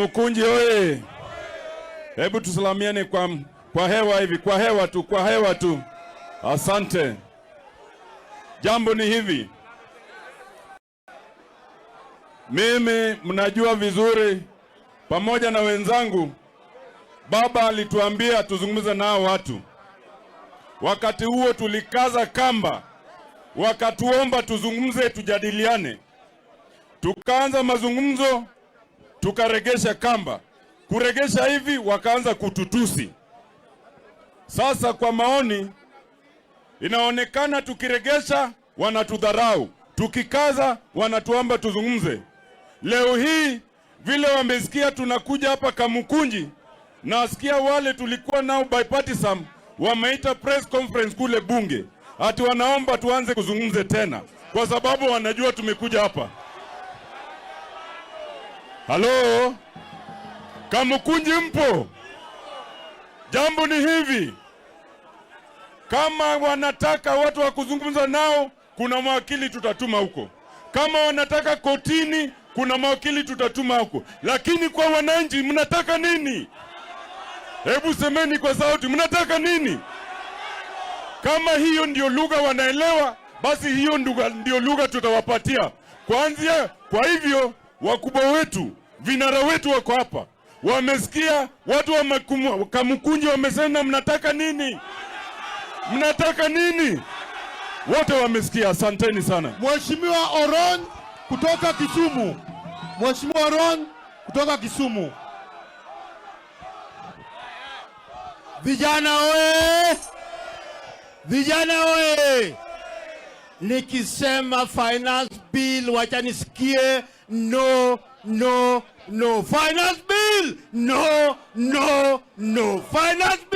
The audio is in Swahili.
Mukunji oye! Hebu tusalamiane kwa hewa hivi, kwa hewa tu. Asante. Jambo ni hivi. Mimi mnajua vizuri pamoja na wenzangu, baba alituambia tuzungumze nao watu. Wakati huo tulikaza kamba, wakatuomba tuzungumze, tujadiliane. Tukaanza mazungumzo, tukaregesha kamba. Kuregesha hivi wakaanza kututusi. Sasa kwa maoni inaonekana tukiregesha wanatudharau, tukikaza wanatuomba tuzungumze. Leo hii vile wamesikia tunakuja hapa Kamukunji, nasikia wale tulikuwa nao bipartisan wameita press conference kule bunge, ati wanaomba tuanze kuzungumze tena kwa sababu wanajua tumekuja hapa. Halo? Kamukunji mpo? Jambo ni hivi. Kama wanataka watu wa kuzungumza nao, kuna mawakili tutatuma huko. Kama wanataka kotini, kuna mawakili tutatuma huko. Lakini kwa wananchi mnataka nini? Hebu semeni kwa sauti, mnataka nini? Kama hiyo ndio lugha wanaelewa, basi hiyo ndio lugha tutawapatia. Kwa hivyo wakubwa wetu, vinara wetu wako hapa. Wamesikia watu wa Kamukunji wamesema mnataka nini? Mnataka nini? Wote wamesikia. Asanteni sana. Mheshimiwa Oron kutoka Kisumu. Mheshimiwa Oron kutoka Kisumu. Vijana oye! Vijana oye! Nikisema finance bill wacha nisikie no. Finance bill! No. Finance bill!